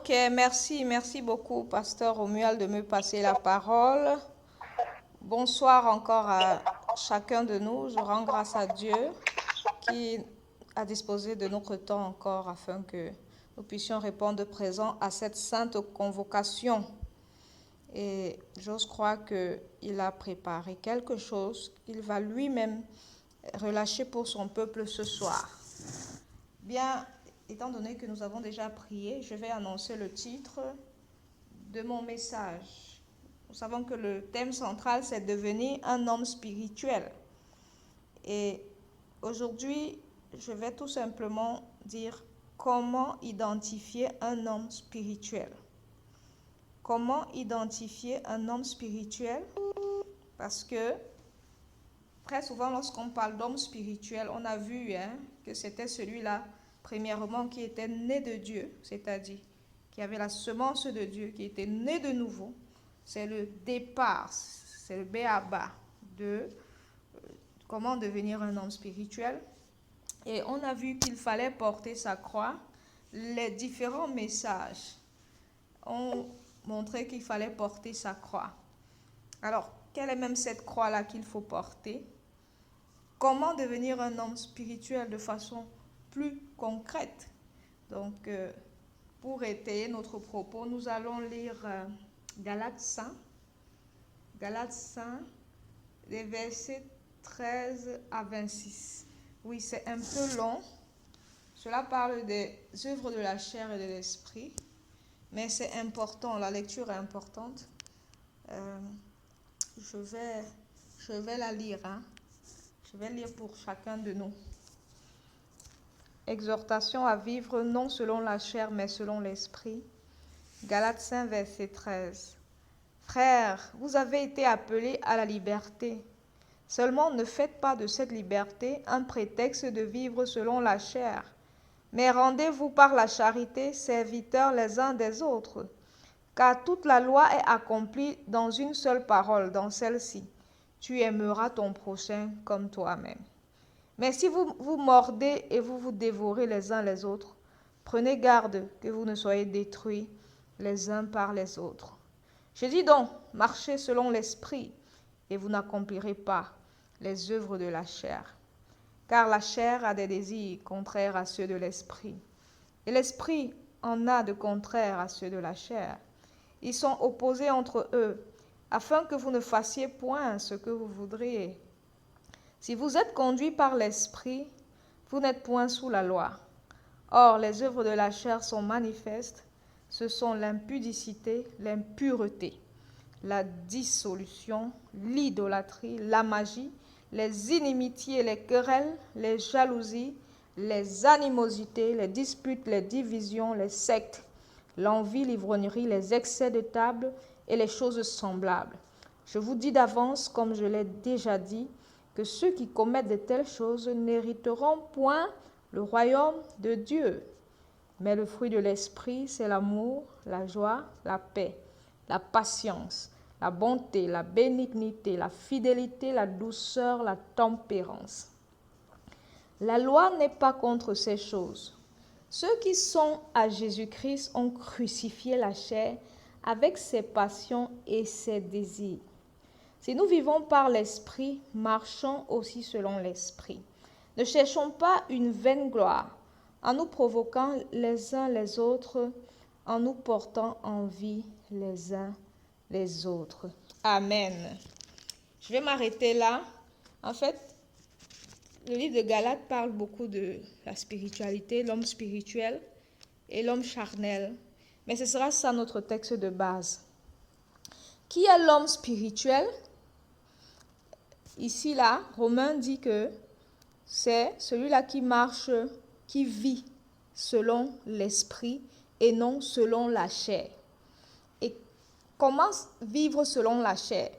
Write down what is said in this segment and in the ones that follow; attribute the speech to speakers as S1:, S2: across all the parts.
S1: Ok, merci beaucoup, Pasteur Romuald, de me passer la parole. Bonsoir encore à chacun de nous. Je rends grâce à Dieu qui a disposé de notre temps encore afin que nous puissions répondre présent à cette sainte convocation. Et j'ose croire qu'il a préparé quelque chose qu'il va lui-même relâcher pour son peuple ce soir. Bien, étant donné que nous avons déjà prié, je vais annoncer le titre de mon message. Nous savons que le thème central, c'est devenir un homme spirituel. Et aujourd'hui, je vais tout simplement dire comment identifier un homme spirituel. Comment identifier un homme spirituel? Parce que très souvent, lorsqu'on parle d'homme spirituel, on a vu que c'était celui-là, premièrement, qui était né de Dieu, c'est-à-dire qui avait la semence de Dieu, qui était né de nouveau. C'est le départ, c'est le b.a.-ba de comment devenir un homme spirituel. Et on a vu qu'il fallait porter sa croix. Les différents messages ont montré qu'il fallait porter sa croix. Alors, quelle est même cette croix-là qu'il faut porter? Comment devenir un homme spirituel de façon plus concrète? Donc, pour étayer notre propos, nous allons lire Galates 5. Galates 5, les versets 13 à 26. Oui, c'est un peu long. Cela parle des œuvres de la chair et de l'esprit. Mais c'est important, la lecture est importante. Je vais la lire. Je vais lire pour chacun de nous. Exhortation à vivre non selon la chair, mais selon l'esprit. Galates 5, verset 13. Frères, vous avez été appelés à la liberté. Seulement ne faites pas de cette liberté un prétexte de vivre selon la chair, mais rendez-vous par la charité serviteurs les uns des autres. Car toute la loi est accomplie dans une seule parole, dans celle-ci. Tu aimeras ton prochain comme toi-même. Mais si vous vous mordez et vous vous dévorez les uns les autres, prenez garde que vous ne soyez détruits les uns par les autres. Je dis donc, marchez selon l'esprit, et vous n'accomplirez pas les œuvres de la chair. Car la chair a des désirs contraires à ceux de l'esprit, et l'esprit en a de contraires à ceux de la chair. Ils sont opposés entre eux, afin que vous ne fassiez point ce que vous voudriez. Si vous êtes conduits par l'esprit, vous n'êtes point sous la loi. Or, les œuvres de la chair sont manifestes. Ce sont l'impudicité, l'impureté, la dissolution, l'idolâtrie, la magie, les inimitiés, les querelles, les jalousies, les animosités, les disputes, les divisions, les sectes, l'envie, l'ivrognerie, les excès de table et les choses semblables. Je vous dis d'avance, comme je l'ai déjà dit, que ceux qui commettent de telles choses n'hériteront point le royaume de Dieu. Mais le fruit de l'esprit, c'est l'amour, la joie, la paix, la patience, la bonté, la bénignité, la fidélité, la douceur, la tempérance. La loi n'est pas contre ces choses. Ceux qui sont à Jésus-Christ ont crucifié la chair avec ses passions et ses désirs. Si nous vivons par l'esprit, marchons aussi selon l'esprit. Ne cherchons pas une vaine gloire, en nous provoquant les uns les autres, en nous portant envie les uns les autres. Amen. Je vais m'arrêter là. En fait, le livre de Galates parle beaucoup de la spiritualité, l'homme spirituel et l'homme charnel. Mais ce sera ça notre texte de base. Qui est l'homme spirituel? Ici, là, Romain dit que c'est celui-là qui marche, qui vit selon l'esprit et non selon la chair. Et comment vivre selon la chair?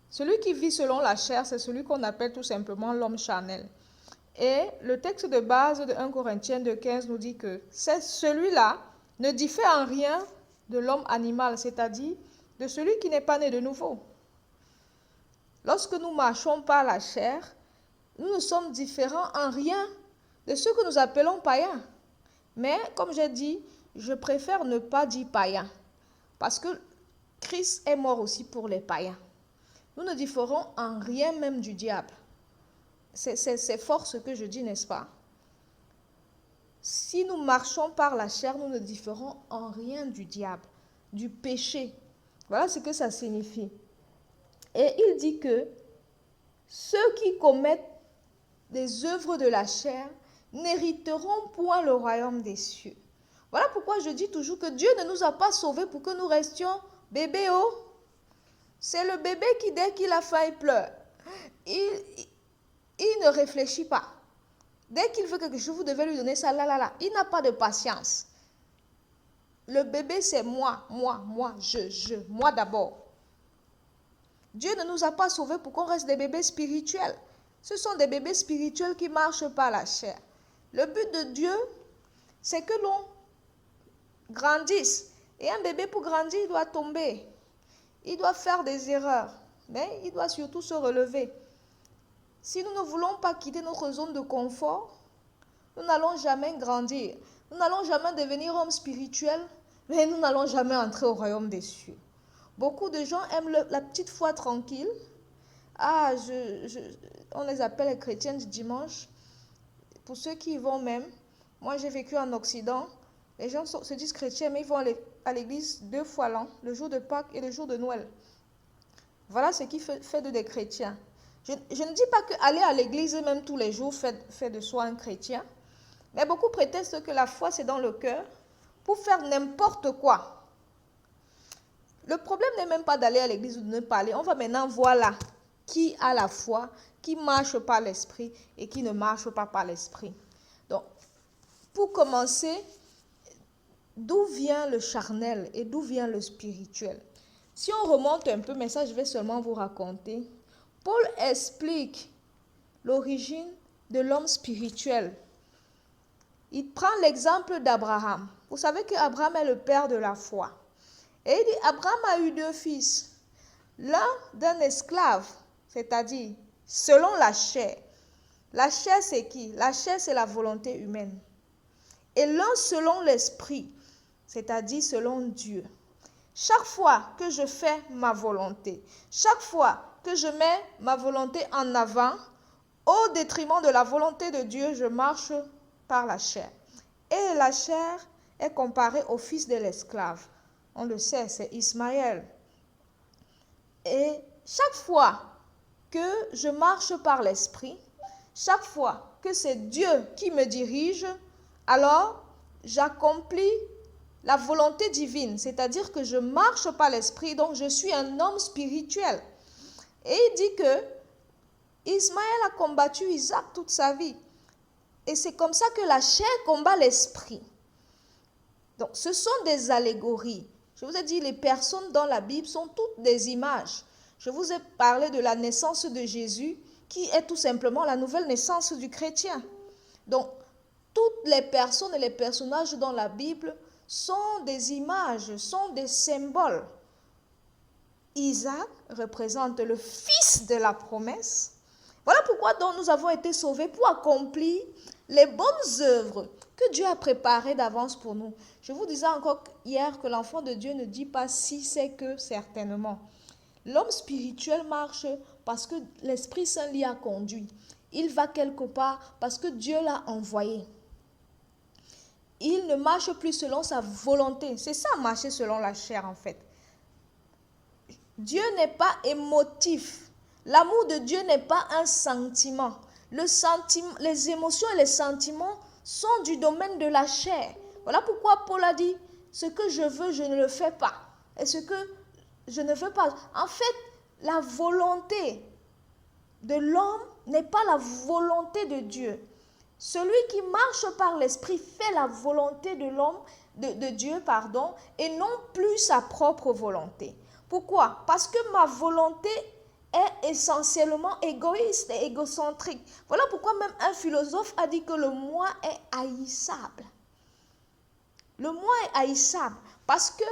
S1: Celui qui vit selon la chair, c'est celui qu'on appelle tout simplement l'homme charnel. Et le texte de base de 1 Corinthiens 2,15 nous dit que c'est celui-là ne diffère en rien de l'homme animal, c'est-à-dire de celui qui n'est pas né de nouveau. Lorsque nous marchons par la chair, nous ne sommes différents en rien de ceux que nous appelons païens. Mais, comme j'ai dit, je préfère ne pas dire païen, parce que Christ est mort aussi pour les païens. Nous ne différons en rien même du diable. C'est fort ce que je dis, n'est-ce pas? Si nous marchons par la chair, nous ne différons en rien du diable, du péché. Voilà ce que ça signifie. Et il dit que ceux qui commettent des œuvres de la chair n'hériteront point le royaume des cieux. Voilà pourquoi je dis toujours que Dieu ne nous a pas sauvés pour que nous restions bébés. Oh. C'est le bébé qui, dès qu'il a faim, il pleure. Il ne réfléchit pas. Dès qu'il veut quelque chose, vous devez lui donner ça, là. Il n'a pas de patience. Le bébé, c'est moi, moi d'abord. Dieu ne nous a pas sauvés pour qu'on reste des bébés spirituels. Ce sont des bébés spirituels qui marchent par la chair. Le but de Dieu, c'est que l'on grandisse. Et un bébé, pour grandir, il doit tomber. Il doit faire des erreurs. Mais il doit surtout se relever. Si nous ne voulons pas quitter notre zone de confort, nous n'allons jamais grandir. Nous n'allons jamais devenir hommes spirituels, mais nous n'allons jamais entrer au royaume des cieux. Beaucoup de gens aiment la petite foi tranquille. Ah, on les appelle les chrétiens du dimanche. Pour ceux qui y vont même, moi j'ai vécu en Occident, les gens se disent chrétiens, mais ils vont à l'église 2 fois l'an, le jour de Pâques et le jour de Noël. Voilà ce qui fait de des chrétiens. Je ne dis pas qu'aller à l'église même tous les jours fait de soi un chrétien, mais beaucoup prétextent que la foi c'est dans le cœur pour faire n'importe quoi. Le problème n'est même pas d'aller à l'église ou de ne pas aller. On va maintenant voir là qui a la foi, qui marche par l'esprit et qui ne marche pas par l'esprit. Donc, pour commencer, d'où vient le charnel et d'où vient le spirituel? Si on remonte un peu, mais ça je vais seulement vous raconter, Paul explique l'origine de l'homme spirituel. Il prend l'exemple d'Abraham. Vous savez qu'Abraham est le père de la foi. Et il dit, Abraham a eu 2 fils. L'un d'un esclave, c'est-à-dire selon la chair. La chair, c'est qui? La chair, c'est la volonté humaine. Et l'un selon l'esprit, c'est-à-dire selon Dieu. Chaque fois que je fais ma volonté, chaque fois que je mets ma volonté en avant, au détriment de la volonté de Dieu, je marche par la chair. Et la chair est comparée au fils de l'esclave. On le sait, c'est Ismaël. Et chaque fois que je marche par l'esprit, chaque fois que c'est Dieu qui me dirige, alors j'accomplis la volonté divine, c'est-à-dire que je marche par l'esprit, donc je suis un homme spirituel. Et il dit que Ismaël a combattu Isaac toute sa vie. Et c'est comme ça que la chair combat l'esprit. Donc ce sont des allégories. Je vous ai dit, les personnes dans la Bible sont toutes des images. Je vous ai parlé de la naissance de Jésus, qui est tout simplement la nouvelle naissance du chrétien. Donc, toutes les personnes et les personnages dans la Bible sont des images, sont des symboles. Isaac représente le fils de la promesse. Voilà pourquoi donc nous avons été sauvés pour accomplir les bonnes œuvres que Dieu a préparées d'avance pour nous. Je vous disais encore hier que l'enfant de Dieu ne dit pas si c'est que certainement. L'homme spirituel marche parce que l'Esprit Saint l'y a conduit. Il va quelque part parce que Dieu l'a envoyé. Il ne marche plus selon sa volonté. C'est ça, marcher selon la chair en fait. Dieu n'est pas émotif. L'amour de Dieu n'est pas un sentiment. Les émotions et les sentiments sont du domaine de la chair. Voilà pourquoi Paul a dit, ce que je veux, je ne le fais pas. Et ce que je ne veux pas. En fait, la volonté de l'homme n'est pas la volonté de Dieu. Celui qui marche par l'esprit fait la volonté de l'homme, de Dieu, pardon, et non plus sa propre volonté. Pourquoi? Parce que ma volonté est essentiellement égoïste et égocentrique. Voilà pourquoi même un philosophe a dit que le moi est haïssable. Le moi est haïssable parce que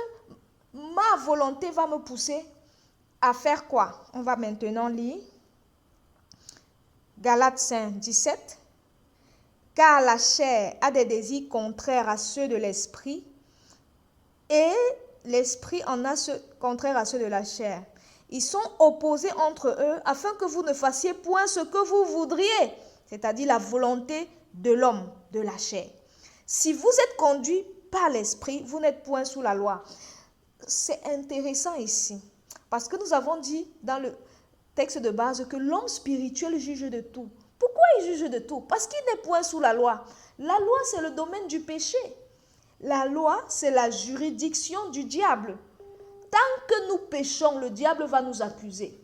S1: ma volonté va me pousser à faire quoi? On va maintenant lire Galates 5, 17. Car la chair a des désirs contraires à ceux de l'esprit, et l'esprit en a ce contraire à ceux de la chair. Ils sont opposés entre eux afin que vous ne fassiez point ce que vous voudriez, c'est-à-dire la volonté de l'homme, de la chair. Si vous êtes conduit par l'esprit, vous n'êtes point sous la loi. C'est intéressant ici, parce que nous avons dit dans le texte de base que l'homme spirituel juge de tout. Pourquoi il juge de tout? Parce qu'il n'est point sous la loi. La loi, c'est le domaine du péché. La loi, c'est la juridiction du diable. Tant que nous péchons, le diable va nous accuser.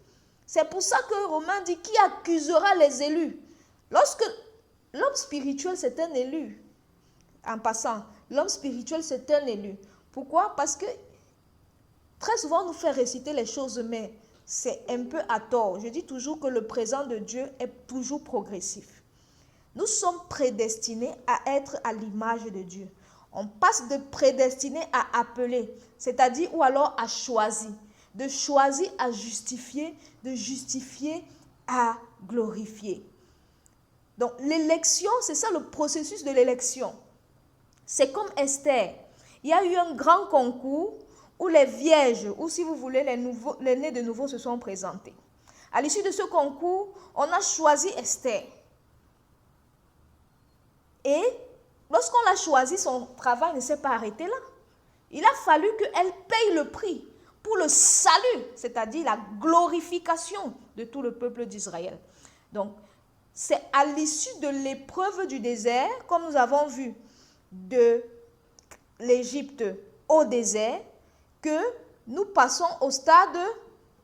S1: C'est pour ça que Romain dit, qui accusera les élus? Lorsque l'homme spirituel, c'est un élu. En passant, l'homme spirituel, c'est un élu. Pourquoi? Parce que très souvent, on nous fait réciter les choses, mais c'est un peu à tort. Je dis toujours que le présent de Dieu est toujours progressif. Nous sommes prédestinés à être à l'image de Dieu. On passe de prédestiné à appelé, c'est-à-dire ou alors à choisi. De choisir à justifier, de justifier à glorifier. Donc l'élection, c'est ça le processus de l'élection. C'est comme Esther. Il y a eu un grand concours où les vierges, ou si vous voulez, les nés de nouveau se sont présentés. À l'issue de ce concours, on a choisi Esther. Et lorsqu'on l'a choisi, son travail ne s'est pas arrêté là. Il a fallu qu'elle paye le prix pour le salut, c'est-à-dire la glorification de tout le peuple d'Israël. Donc, c'est à l'issue de l'épreuve du désert, comme nous avons vu de l'Égypte au désert, que nous passons au stade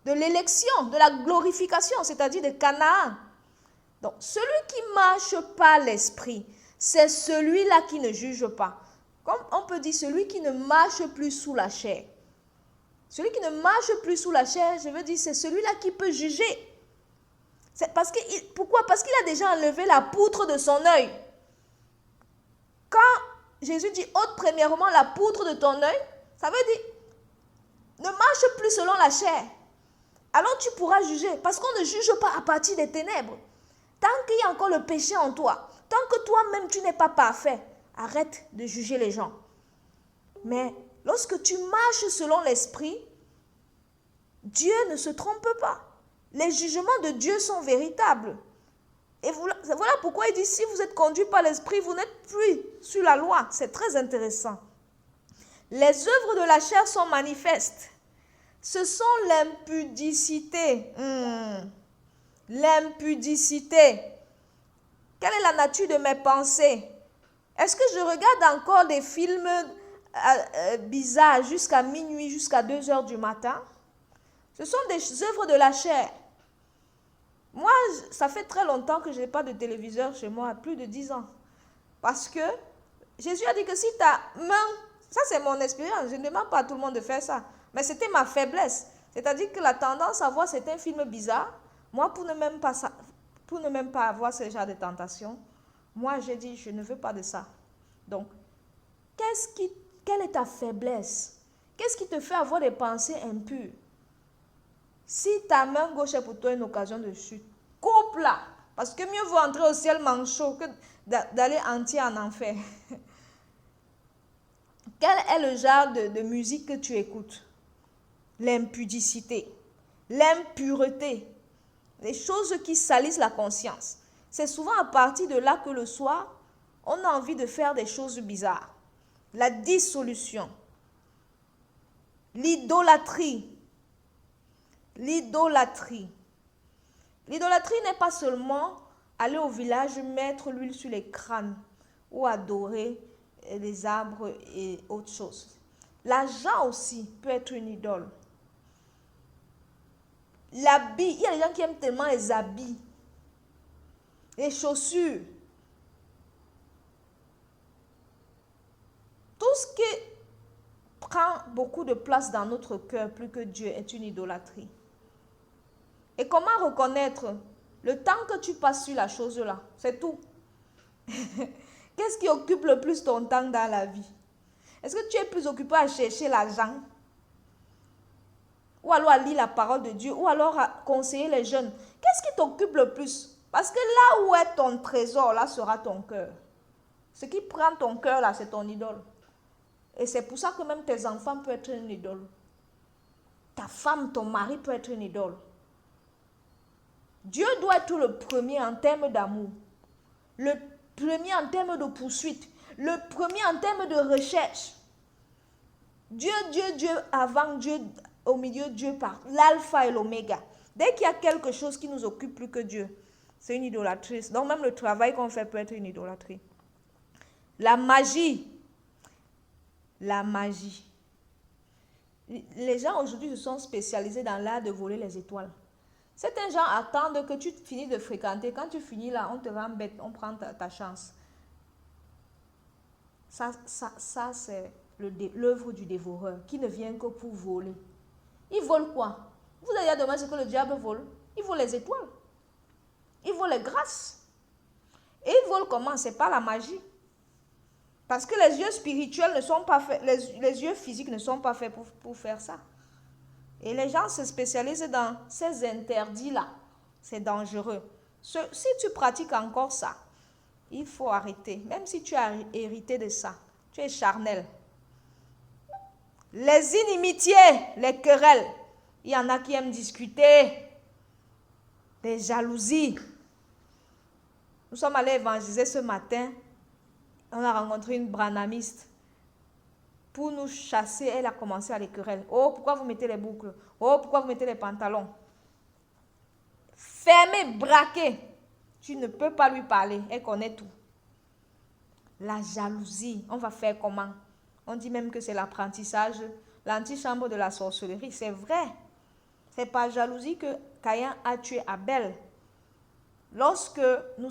S1: de l'élection, de la glorification, c'est-à-dire de Canaan. Donc, celui qui marche par l'esprit, c'est celui-là qui ne juge pas. Comme on peut dire, celui qui ne marche plus sous la chair. Celui qui ne marche plus sous la chair, je veux dire, c'est celui-là qui peut juger. Pourquoi? Parce qu'il a déjà enlevé la poutre de son œil. Quand Jésus dit, ôte premièrement la poutre de ton œil, ça veut dire, ne marche plus selon la chair. Alors tu pourras juger, parce qu'on ne juge pas à partir des ténèbres. Tant qu'il y a encore le péché en toi, tant que toi-même tu n'es pas parfait, arrête de juger les gens. Mais lorsque tu marches selon l'esprit, Dieu ne se trompe pas. Les jugements de Dieu sont véritables. Et voilà pourquoi il dit, si vous êtes conduit par l'esprit, vous n'êtes plus sur la loi. C'est très intéressant. Les œuvres de la chair sont manifestes. Ce sont l'impudicité. L'impudicité. Quelle est la nature de mes pensées? Est-ce que je regarde encore des films bizarres jusqu'à minuit, jusqu'à 2 heures du matin? Ce sont des œuvres de la chair. Moi, ça fait très longtemps que je n'ai pas de téléviseur chez moi, plus de 10 ans. Parce que Jésus a dit que si ta main, ça c'est mon expérience, je ne demande pas à tout le monde de faire ça, mais c'était ma faiblesse. C'est-à-dire que la tendance à voir certains films bizarres, moi pour ne même pas avoir ce genre de tentation, moi j'ai dit je ne veux pas de ça. Donc, quelle est ta faiblesse? Qu'est-ce qui te fait avoir des pensées impures? Si ta main gauche est pour toi une occasion de chute, coupe-la. Parce que mieux vaut entrer au ciel manchot que d'aller entier en enfer. Quel est le genre de musique que tu écoutes? L'impudicité, l'impureté, les choses qui salissent la conscience. C'est souvent à partir de là que le soir, on a envie de faire des choses bizarres. La dissolution, l'idolâtrie. L'idolâtrie. L'idolâtrie n'est pas seulement aller au village mettre l'huile sur les crânes ou adorer les arbres et autres choses. L'argent aussi peut être une idole. L'habit, il y a des gens qui aiment tellement les habits, les chaussures. Tout ce qui prend beaucoup de place dans notre cœur plus que Dieu est une idolâtrie. Et comment reconnaître? Le temps que tu passes sur la chose-là, c'est tout. Qu'est-ce qui occupe le plus ton temps dans la vie? Est-ce que tu es plus occupé à chercher l'argent? Ou alors à lire la parole de Dieu? Ou alors à conseiller les jeunes? Qu'est-ce qui t'occupe le plus? Parce que là où est ton trésor, là sera ton cœur. Ce qui prend ton cœur, là, c'est ton idole. Et c'est pour ça que même tes enfants peuvent être une idole. Ta femme, ton mari peut être une idole. Dieu doit être le premier en termes d'amour. Le premier en termes de poursuite. Le premier en termes de recherche. Dieu, avant Dieu, au milieu, Dieu par l'alpha et l'oméga. Dès qu'il y a quelque chose qui nous occupe plus que Dieu, c'est une idolâtrie. Donc même le travail qu'on fait peut être une idolâtrie. La magie. La magie. Les gens aujourd'hui se sont spécialisés dans l'art de voler les étoiles. Certains gens attendent que tu finisses de fréquenter. Quand tu finis là, on te rend bête, on prend ta chance. Ça c'est l'œuvre du dévoreur qui ne vient que pour voler. Il vole quoi? Vous avez demandé ce que le diable vole? Il vole les étoiles. Il vole les grâces. Et il vole comment? C'est pas la magie. Parce que les yeux spirituels ne sont pas faits, les yeux physiques ne sont pas faits pour faire ça. Et les gens se spécialisent dans ces interdits-là. C'est dangereux. Si tu pratiques encore ça, il faut arrêter. Même si tu as hérité de ça, tu es charnel. Les inimitiés, les querelles. Il y en a qui aiment discuter. Des jalousies. Nous sommes allés évangéliser ce matin. On a rencontré une branamiste. Pour nous chasser, elle a commencé à les quereller. Oh, pourquoi vous mettez les boucles? Oh, pourquoi vous mettez les pantalons? Fermé, braqué. Tu ne peux pas lui parler. Elle connaît tout. La jalousie, on va faire comment? On dit même que c'est l'apprentissage, l'antichambre de la sorcellerie. C'est vrai. C'est par jalousie que Caïn a tué Abel. Lorsque nous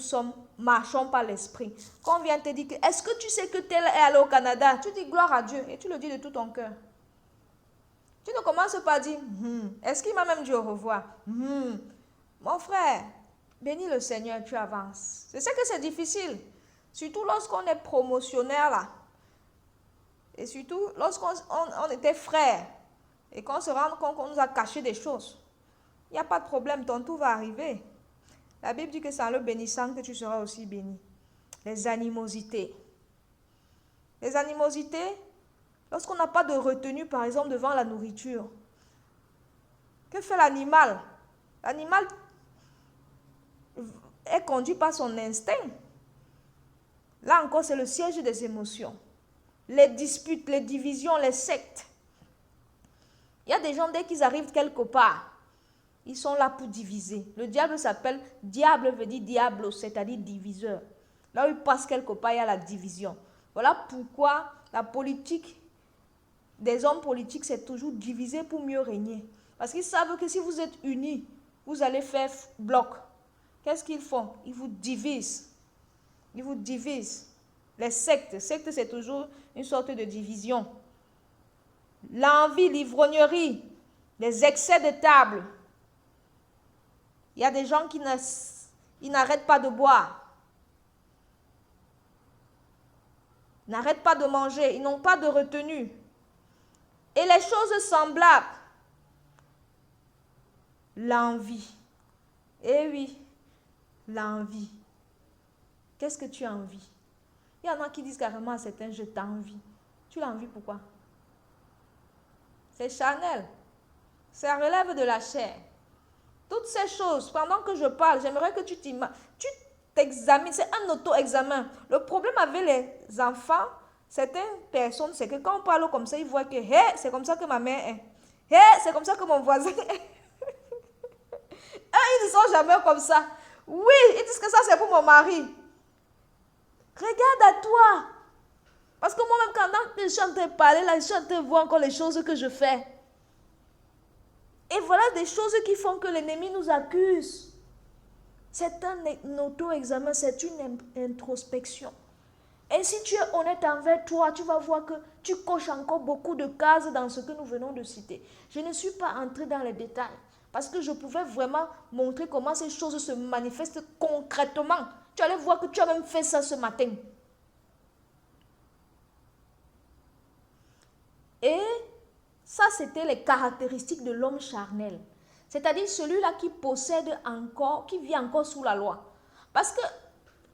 S1: marchons par l'esprit, quand on vient te dire que est-ce que tu sais que tel est allé au Canada, tu dis gloire à Dieu et tu le dis de tout ton cœur. Tu ne commences pas à dire est-ce qu'il m'a même dit au revoir? Mon frère, bénis le Seigneur, tu avances. Je sais que c'est difficile, surtout lorsqu'on est promotionnaire là. Et surtout lorsqu'on était frères et qu'on se rend compte qu'on nous a caché des choses. Il n'y a pas de problème, ton tour va arriver. La Bible dit que c'est en le bénissant que tu seras aussi béni. Les animosités. Les animosités, lorsqu'on n'a pas de retenue, par exemple, devant la nourriture. Que fait l'animal? L'animal est conduit par son instinct. Là encore, c'est le siège des émotions. Les disputes, les divisions, les sectes. Il y a des gens, dès qu'ils arrivent quelque part, ils sont là pour diviser. Le diable s'appelle, diable veut dire diablo, c'est-à-dire diviseur. Là où il passe quelque part, il y a la division. Voilà pourquoi la politique des hommes politiques, c'est toujours diviser pour mieux régner. Parce qu'ils savent que si vous êtes unis, vous allez faire bloc. Qu'est-ce qu'ils font? Ils vous divisent. Ils vous divisent. Les sectes, c'est toujours une sorte de division. L'envie, l'ivrognerie, les excès de table. Il y a des gens qui n'arrêtent pas de boire. Ils n'arrêtent pas de manger. Ils n'ont pas de retenue. Et les choses semblables. L'envie. Eh oui, l'envie. Qu'est-ce que tu as envie? Il y en a qui disent carrément à certains, je t'envie. Tu l'as envie pourquoi? C'est charnel. Ça relève de la chair. Toutes ces choses, pendant que je parle, j'aimerais que tu t'examines. C'est un auto-examen. Le problème avec les enfants, certaines personnes, c'est que quand on parle comme ça, ils voient que hey, c'est comme ça que ma mère est. Hey, c'est comme ça que mon voisin est. Ils ne sont jamais comme ça. Oui, ils disent que ça c'est pour mon mari. Regarde à toi. Parce que moi-même, quand je suis en train de parler, là, je suis en train de voir encore les choses que je fais. Et voilà des choses qui font que l'ennemi nous accuse. C'est un auto-examen, c'est une introspection. Et si tu es honnête envers toi, tu vas voir que tu coches encore beaucoup de cases dans ce que nous venons de citer. Je ne suis pas entrée dans les détails parce que je pouvais vraiment montrer comment ces choses se manifestent concrètement. Tu allais voir que tu as même fait ça ce matin. Et ça, c'était les caractéristiques de l'homme charnel. C'est-à-dire celui-là qui possède encore, qui vit encore sous la loi. Parce que,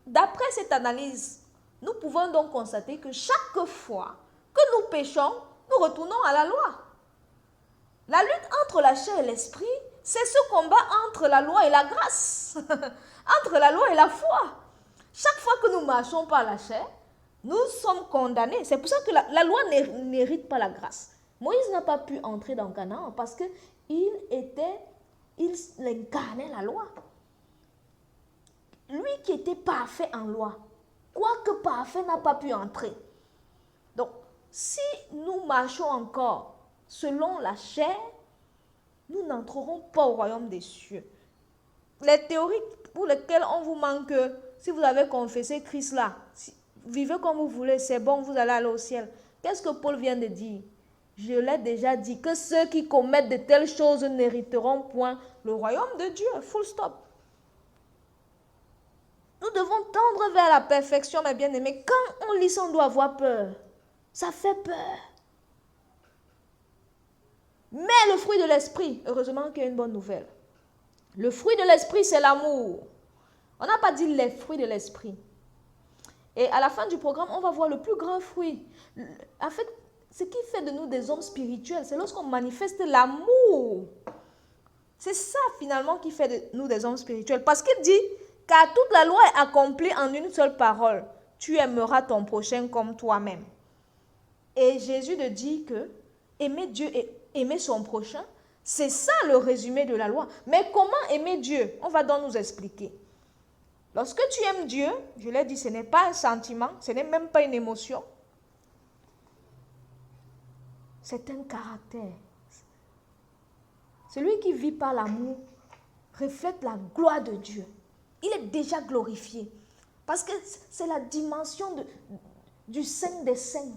S1: d'après cette analyse, nous pouvons donc constater que chaque fois que nous péchons, nous retournons à la loi. La lutte entre la chair et l'esprit, c'est ce combat entre la loi et la grâce, entre la loi et la foi. Chaque fois que nous marchons par la chair, nous sommes condamnés. C'est pour ça que la loi n'hérite pas la grâce. Moïse n'a pas pu entrer dans Canaan parce qu'il incarnait la loi. Lui qui était parfait en loi, quoique parfait, n'a pas pu entrer. Donc, si nous marchons encore selon la chair, nous n'entrerons pas au royaume des cieux. Les théories pour lesquelles on vous manque, si vous avez confessé Christ là, vivez comme vous voulez, c'est bon, vous allez aller au ciel. Qu'est-ce que Paul vient de dire? Je l'ai déjà dit, que ceux qui commettent de telles choses n'hériteront point le royaume de Dieu. Full stop. Nous devons tendre vers la perfection, mes bien-aimés. Quand on lit ça, on doit avoir peur. Ça fait peur. Mais le fruit de l'esprit, heureusement qu'il y a une bonne nouvelle. Le fruit de l'esprit, c'est l'amour. On n'a pas dit les fruits de l'esprit. Et à la fin du programme, on va voir le plus grand fruit. En fait, ce qui fait de nous des hommes spirituels, c'est lorsqu'on manifeste l'amour. C'est ça finalement qui fait de nous des hommes spirituels. Parce qu'il dit, car toute la loi est accomplie en une seule parole. Tu aimeras ton prochain comme toi-même. Et Jésus te dit que aimer Dieu et aimer son prochain, c'est ça le résumé de la loi. Mais comment aimer Dieu? On va donc nous expliquer. Lorsque tu aimes Dieu, je l'ai dit, ce n'est pas un sentiment, ce n'est même pas une émotion. C'est un caractère. Celui qui vit par l'amour reflète la gloire de Dieu. Il est déjà glorifié. Parce que c'est la dimension du Saint des Saints.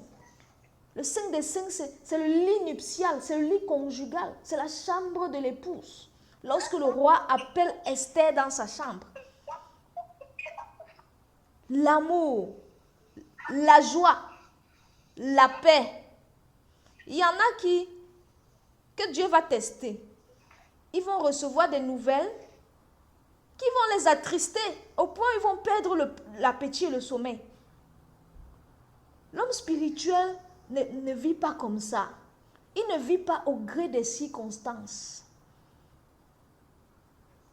S1: Le Saint des Saints, c'est le lit nuptial, c'est le lit conjugal, c'est la chambre de l'épouse. Lorsque le roi appelle Esther dans sa chambre. L'amour, la joie, la paix. Il y en a que Dieu va tester. Ils vont recevoir des nouvelles qui vont les attrister au point où ils vont perdre l'appétit et le sommeil. L'homme spirituel ne vit pas comme ça. Il ne vit pas au gré des circonstances.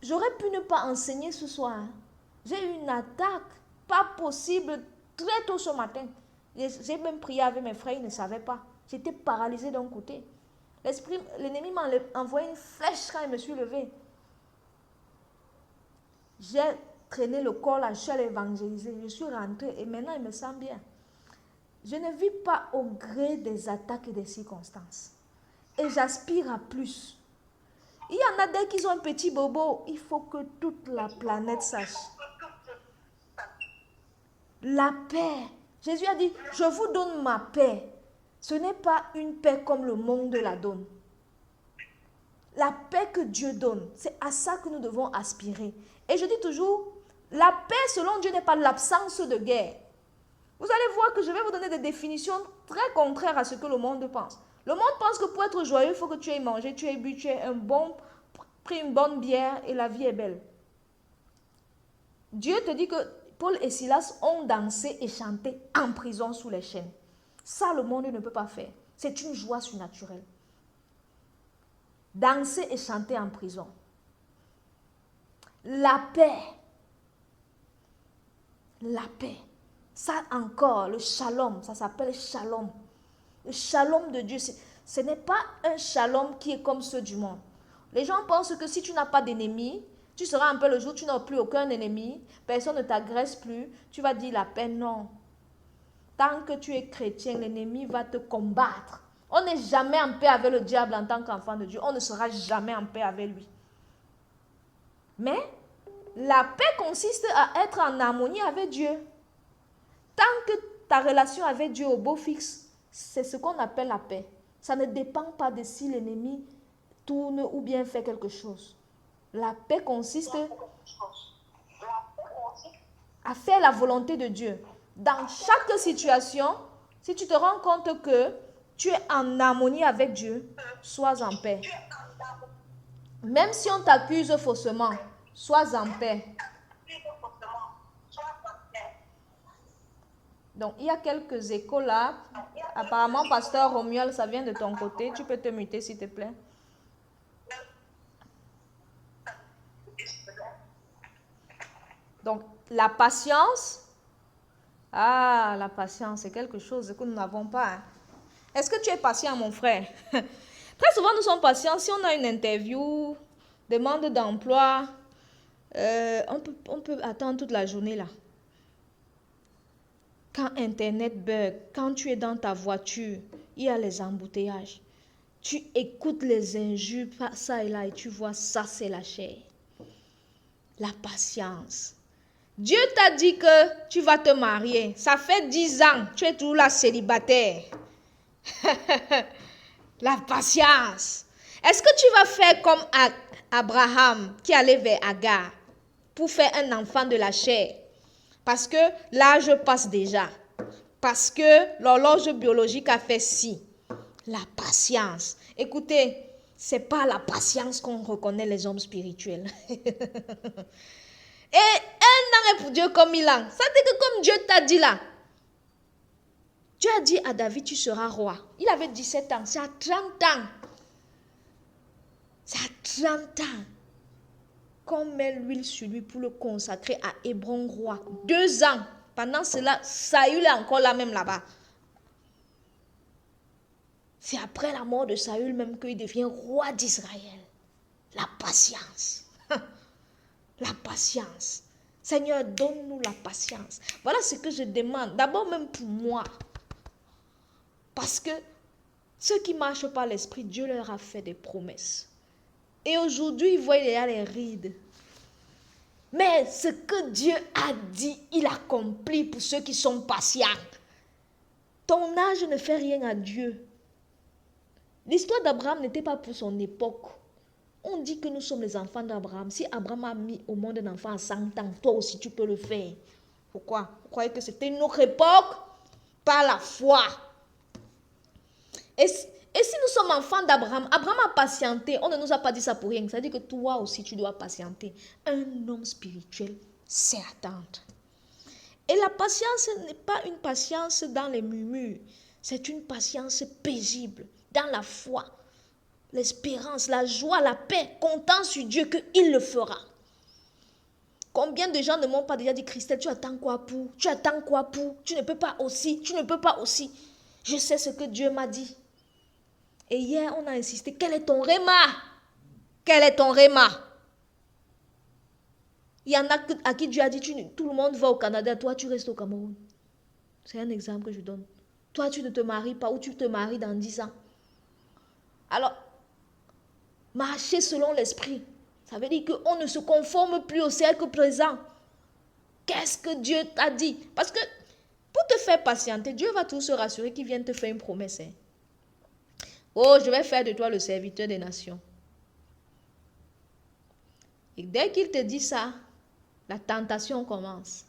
S1: J'aurais pu ne pas enseigner ce soir. J'ai eu une attaque, pas possible, très tôt ce matin. J'ai même prié avec mes frères, ils ne savaient pas. J'étais paralysée d'un côté. L'ennemi m'a envoyé une flèche quand je me suis levée. J'ai traîné le corps là, je suis allée évangéliser. Je suis rentrée et maintenant, il me sent bien. Je ne vis pas au gré des attaques et des circonstances. Et j'aspire à plus. Il y en a dès qu'ils ont un petit bobo, il faut que toute la planète sache. La paix. Jésus a dit, je vous donne ma paix. Ce n'est pas une paix comme le monde la donne. La paix que Dieu donne, c'est à ça que nous devons aspirer. Et je dis toujours, la paix selon Dieu n'est pas l'absence de guerre. Vous allez voir que je vais vous donner des définitions très contraires à ce que le monde pense. Le monde pense que pour être joyeux, il faut que tu aies mangé, tu aies bu, tu aies pris une bonne bière et la vie est belle. Dieu te dit que Paul et Silas ont dansé et chanté en prison sous les chaînes. Ça, le monde ne peut pas faire. C'est une joie surnaturelle. Danser et chanter en prison. La paix. La paix. Ça encore, le shalom, ça s'appelle shalom. Le shalom de Dieu, ce n'est pas un shalom qui est comme ceux du monde. Les gens pensent que si tu n'as pas d'ennemis, tu seras un peu le jour où tu n'as plus aucun ennemi, personne ne t'agresse plus, tu vas dire la paix, non. Tant que tu es chrétien, l'ennemi va te combattre. On n'est jamais en paix avec le diable en tant qu'enfant de Dieu. On ne sera jamais en paix avec lui. Mais la paix consiste à être en harmonie avec Dieu. Tant que ta relation avec Dieu est au beau fixe, c'est ce qu'on appelle la paix. Ça ne dépend pas de si l'ennemi tourne ou bien fait quelque chose. La paix consiste à faire la volonté de Dieu. Dans chaque situation, si tu te rends compte que tu es en harmonie avec Dieu, sois en paix. Même si on t'accuse faussement, sois en paix. Donc, il y a quelques échos là. Apparemment, pasteur Romuald, ça vient de ton côté. Tu peux te muter, s'il te plaît. Donc, la patience. Ah, la patience, c'est quelque chose que nous n'avons pas. Hein. Est-ce que tu es patient, mon frère? Très souvent, nous sommes patients. Si on a une interview, demande d'emploi, on peut attendre toute la journée là. Quand Internet bug, quand tu es dans ta voiture, il y a les embouteillages. Tu écoutes les injures, ça et là, et tu vois, ça c'est la chair. La patience. Dieu t'a dit que tu vas te marier. Ça fait 10 ans, tu es toujours là célibataire. La patience. Est-ce que tu vas faire comme Abraham qui allait vers Agar pour faire un enfant de la chair? Parce que l'âge passe déjà. Parce que l'horloge biologique a fait si. La patience. Écoutez, c'est pas la patience qu'on reconnaît les hommes spirituels. Et 1 an est pour Dieu comme 1000 ans. Ça dit que comme Dieu t'a dit là, Dieu a dit à David, tu seras roi. Il avait 17 ans. C'est à 30 ans. C'est à 30 ans qu'on met l'huile sur lui pour le consacrer à Hébron roi. 2 ans. Pendant cela, Saül est encore là même là-bas. C'est après la mort de Saül même qu'il devient roi d'Israël. La patience. La patience. Seigneur, donne-nous la patience. Voilà ce que je demande. D'abord même pour moi. Parce que ceux qui ne marchent pas l'esprit, Dieu leur a fait des promesses. Et aujourd'hui, ils voient il y a les rides. Mais ce que Dieu a dit, il accomplit pour ceux qui sont patients. Ton âge ne fait rien à Dieu. L'histoire d'Abraham n'était pas pour son époque. On dit que nous sommes les enfants d'Abraham. Si Abraham a mis au monde un enfant à 100 ans, toi aussi tu peux le faire. Pourquoi? Vous croyez que c'était une autre époque? Pas la foi. Et si nous sommes enfants d'Abraham, Abraham a patienté. On ne nous a pas dit ça pour rien. Ça veut dire que toi aussi tu dois patienter. Un homme spirituel sait attendre. Et la patience n'est pas une patience dans les murmures. C'est une patience paisible, dans la foi, l'espérance, la joie, la paix, comptant sur Dieu qu'il le fera. Combien de gens ne m'ont pas déjà dit, Christelle, tu attends quoi pour? Tu attends quoi pour? Tu ne peux pas aussi, tu ne peux pas aussi. Je sais ce que Dieu m'a dit. Et hier, on a insisté, quel est ton réma? Quel est ton réma? Il y en a à qui Dieu a dit, tout le monde va au Canada, toi tu restes au Cameroun. C'est un exemple que je donne. Toi tu ne te maries pas ou tu te maries dans 10 ans. Alors, marcher selon l'esprit, ça veut dire qu'on ne se conforme plus au cercle présent. Qu'est-ce que Dieu t'a dit? Parce que pour te faire patienter, Dieu va toujours se rassurer qu'il vienne te faire une promesse. Hein. Oh, je vais faire de toi le serviteur des nations. Et dès qu'il te dit ça, la tentation commence.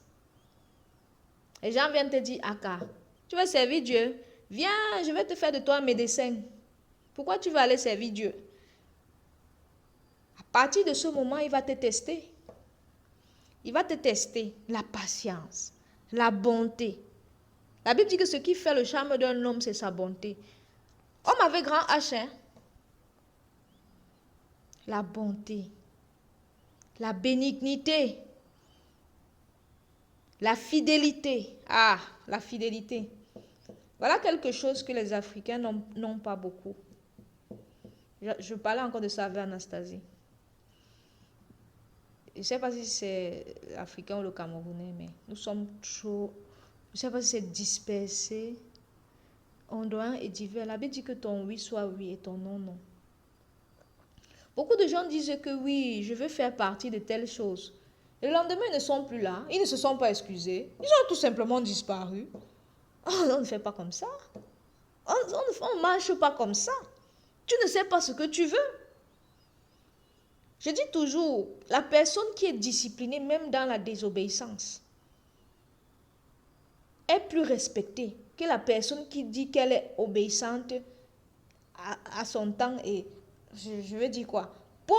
S1: Les gens viennent te dire, Aka, tu veux servir Dieu? Viens, je vais te faire de toi un médecin. Pourquoi tu veux aller servir Dieu? À partir de ce moment, il va te tester. Il va te tester la patience, la bonté. La Bible dit que ce qui fait le charme d'un homme, c'est sa bonté. Homme avec grand H, hein? La bonté, la bénignité, la fidélité. Ah, la fidélité. Voilà quelque chose que les Africains n'ont pas beaucoup. Je parlais encore de ça avec Anastasie. Je ne sais pas si c'est l'Africain ou le Camerounais, mais nous sommes trop... Je ne sais pas si c'est dispersé. Ondoin et divers. La Bible dit que ton oui soit oui et ton non, non. Beaucoup de gens disent que oui, je veux faire partie de telle chose. Le lendemain, ils ne sont plus là. Ils ne se sont pas excusés. Ils ont tout simplement disparu. Oh, on ne fait pas comme ça. On ne marche pas comme ça. Tu ne sais pas ce que tu veux. Je dis toujours, la personne qui est disciplinée, même dans la désobéissance, est plus respectée que la personne qui dit qu'elle est obéissante à son temps. Et je veux dire quoi? Paul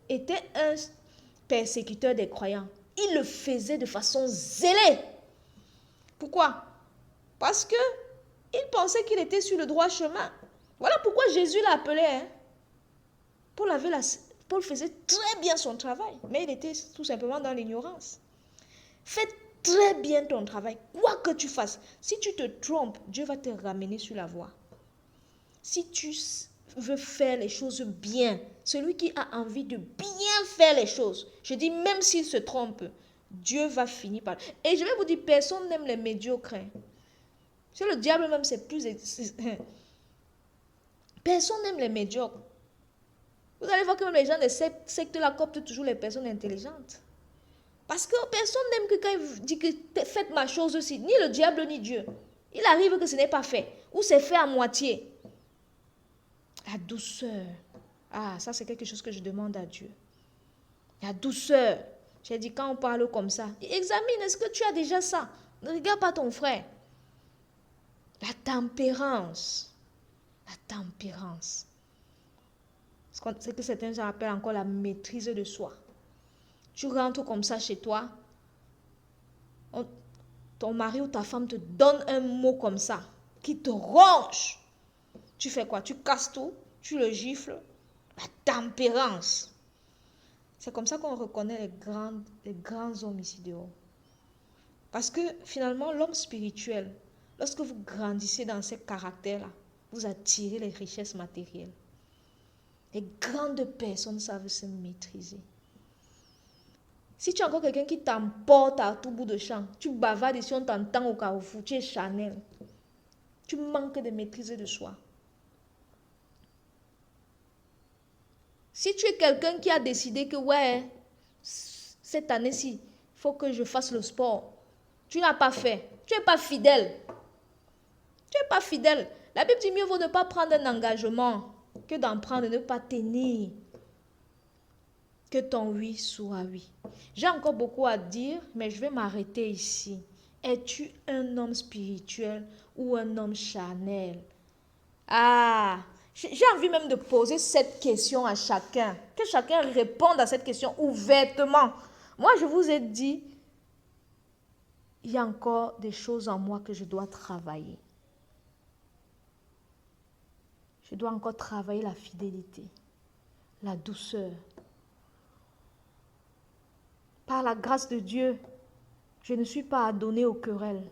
S1: était un persécuteur des croyants. Il le faisait de façon zélée. Pourquoi? Parce que il pensait qu'il était sur le droit chemin. Voilà pourquoi Jésus l'appelait. Hein. Paul faisait très bien son travail, mais il était tout simplement dans l'ignorance. Fais très bien ton travail, quoi que tu fasses. Si tu te trompes, Dieu va te ramener sur la voie. Si tu veux faire les choses bien, celui qui a envie de bien faire les choses, je dis même s'il se trompe, Dieu va finir par... Et je vais vous dire, personne n'aime les médiocres. C'est le diable même, c'est plus... Personne n'aime les médiocres. Vous allez voir que même les gens de cette secte-là coptent toujours les personnes intelligentes. Parce que personne n'aime que quand il dit que faites ma chose aussi, ni le diable ni Dieu. Il arrive que ce n'est pas fait, ou c'est fait à moitié. La douceur. Ah, ça c'est quelque chose que je demande à Dieu. La douceur. J'ai dit, quand on parle comme ça, examine, est-ce que tu as déjà ça? Ne regarde pas ton frère. La tempérance. La tempérance. C'est que certains gens appellent encore la maîtrise de soi. Tu rentres comme ça chez toi, ton mari ou ta femme te donne un mot comme ça, qui te ronge. Tu fais quoi? Tu casses tout, tu le gifles. La tempérance. C'est comme ça qu'on reconnaît les grands hommes ici dehors. Parce que finalement, l'homme spirituel, lorsque vous grandissez dans ces caractères-là, vous attirez les richesses matérielles. Les grandes personnes savent se maîtriser. Si tu as encore quelqu'un qui t'emporte à tout bout de champ, tu bavardes ici, on t'entend au carrefour, tu es Chanel. Tu manques de maîtrise de soi. Si tu es quelqu'un qui a décidé que, ouais, cette année-ci, il faut que je fasse le sport, tu n'as pas fait, tu n'es pas fidèle. Tu n'es pas fidèle. La Bible dit mieux vaut ne pas prendre un engagement que d'en prendre et ne pas tenir. Que ton oui soit oui. J'ai encore beaucoup à dire, mais je vais m'arrêter ici. Es-tu un homme spirituel ou un homme charnel? Ah, j'ai envie même de poser cette question à chacun. Que chacun réponde à cette question ouvertement. Moi, je vous ai dit, il y a encore des choses en moi que je dois travailler. Je dois encore travailler la fidélité, la douceur. Par la grâce de Dieu, je ne suis pas adonnée aux querelles.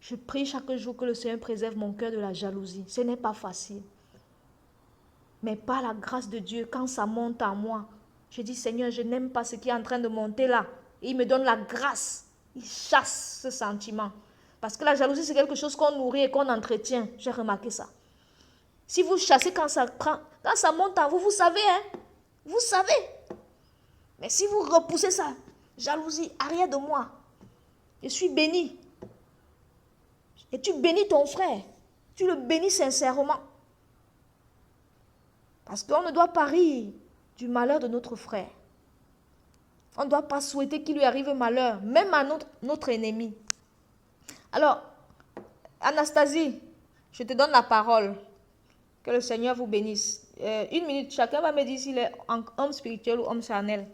S1: Je prie chaque jour que le Seigneur préserve mon cœur de la jalousie. Ce n'est pas facile. Mais par la grâce de Dieu, quand ça monte en moi, je dis, Seigneur, je n'aime pas ce qui est en train de monter là. Et il me donne la grâce. Il chasse ce sentiment. Parce que la jalousie, c'est quelque chose qu'on nourrit et qu'on entretient. J'ai remarqué ça. Si vous chassez quand ça monte en vous, vous savez, hein? Vous savez. Mais si vous repoussez ça, jalousie, arrière de moi. Je suis béni. Et tu bénis ton frère. Tu le bénis sincèrement. Parce qu'on ne doit pas rire du malheur de notre frère. On ne doit pas souhaiter qu'il lui arrive malheur, même à notre ennemi. Alors, Anastasie, je te donne la parole. Que le Seigneur vous bénisse. 1 minute, chacun va me dire s'il est homme spirituel ou homme charnel.